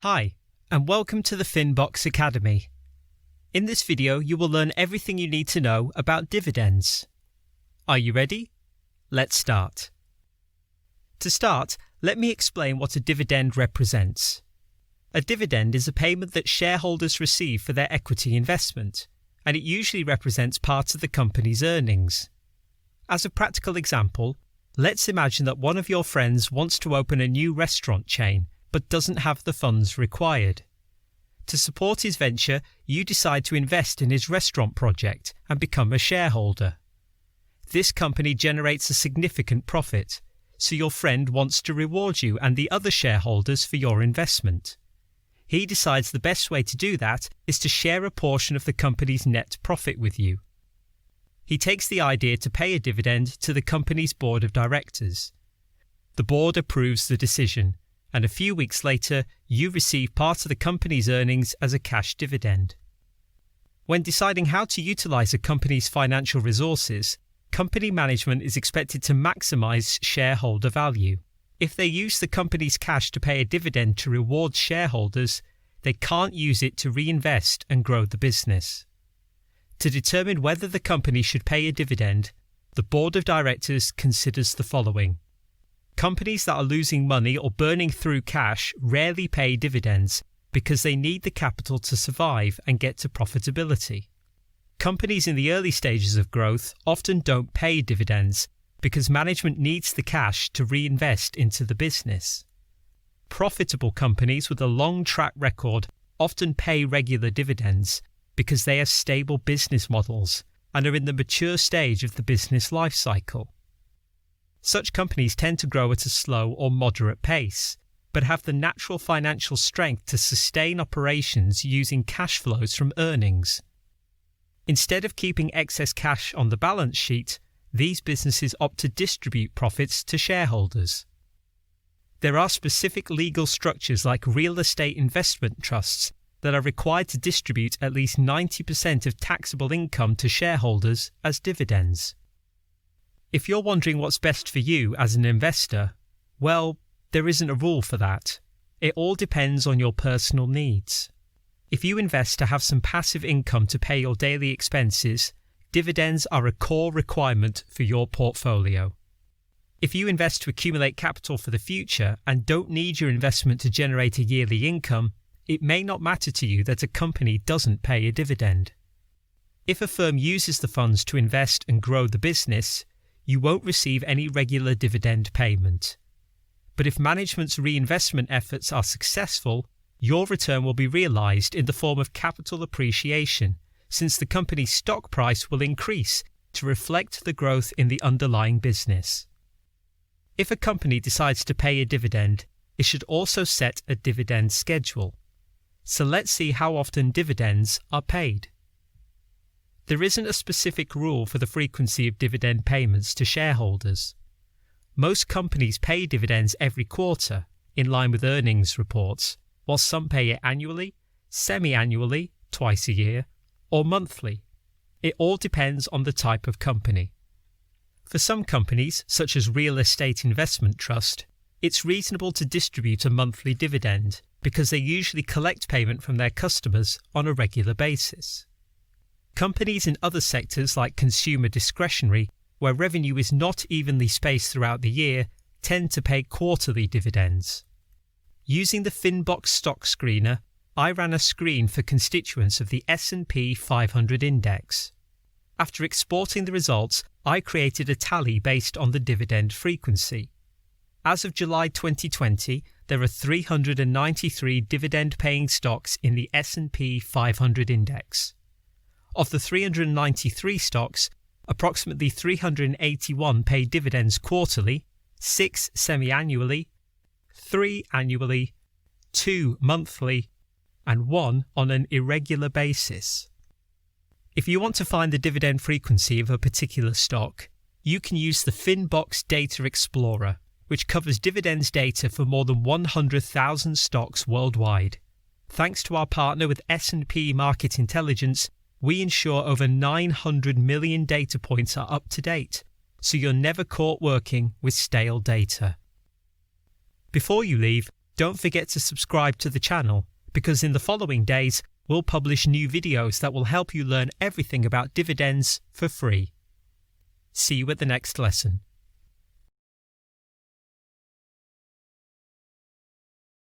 Hi, and welcome to the Finbox Academy. In this video, you will learn everything you need to know about dividends. Are you ready? Let's start. To start, let me explain what a dividend represents. A dividend is a payment that shareholders receive for their equity investment, and it usually represents part of the company's earnings. As a practical example, let's imagine that one of your friends wants to open a new restaurant chain but doesn't have the funds required. To support his venture, you decide to invest in his restaurant project and become a shareholder. This company generates a significant profit, so your friend wants to reward you and the other shareholders for your investment. He decides the best way to do that is to share a portion of the company's net profit with you. He takes the idea to pay a dividend to the company's board of directors. The board approves the decision, and a few weeks later, you receive part of the company's earnings as a cash dividend. When deciding how to utilize a company's financial resources, company management is expected to maximize shareholder value. If they use the company's cash to pay a dividend to reward shareholders, they can't use it to reinvest and grow the business. To determine whether the company should pay a dividend, the board of directors considers the following. Companies that are losing money or burning through cash rarely pay dividends because they need the capital to survive and get to profitability. Companies in the early stages of growth often don't pay dividends because management needs the cash to reinvest into the business. Profitable companies with a long track record often pay regular dividends because they have stable business models and are in the mature stage of the business life cycle. Such companies tend to grow at a slow or moderate pace, but have the natural financial strength to sustain operations using cash flows from earnings. Instead of keeping excess cash on the balance sheet, these businesses opt to distribute profits to shareholders. There are specific legal structures like real estate investment trusts that are required to distribute at least 90% of taxable income to shareholders as dividends. If you're wondering what's best for you as an investor, well, there isn't a rule for that. It all depends on your personal needs. If you invest to have some passive income to pay your daily expenses, dividends are a core requirement for your portfolio. If you invest to accumulate capital for the future and don't need your investment to generate a yearly income, it may not matter to you that a company doesn't pay a dividend. If a firm uses the funds to invest and grow the business, you won't receive any regular dividend payment. But if management's reinvestment efforts are successful, your return will be realized in the form of capital appreciation, since the company's stock price will increase to reflect the growth in the underlying business. If a company decides to pay a dividend, it should also set a dividend schedule. So let's see how often dividends are paid. There isn't a specific rule for the frequency of dividend payments to shareholders. Most companies pay dividends every quarter, in line with earnings reports, while some pay it annually, semi-annually, twice a year, or monthly. It all depends on the type of company. For some companies, such as real estate investment trust, it's reasonable to distribute a monthly dividend because they usually collect payment from their customers on a regular basis. Companies in other sectors like consumer discretionary, where revenue is not evenly spaced throughout the year, tend to pay quarterly dividends. Using the Finbox stock screener, I ran a screen for constituents of the S&P 500 index. After exporting the results, I created a tally based on the dividend frequency. As of July 2020, there are 393 dividend-paying stocks in the S&P 500 index. Of the 393 stocks, approximately 381 pay dividends quarterly, 6 semi-annually, 3 annually, 2 monthly, and 1 on an irregular basis. If you want to find the dividend frequency of a particular stock, you can use the Finbox Data Explorer, which covers dividends data for more than 100,000 stocks worldwide. Thanks to our partner with S&P Market Intelligence, we ensure over 900 million data points are up to date, so you're never caught working with stale data. Before you leave, Don't forget to subscribe to the channel, because in the following days we'll publish new videos that will help you learn everything about dividends for free. See you at the next lesson.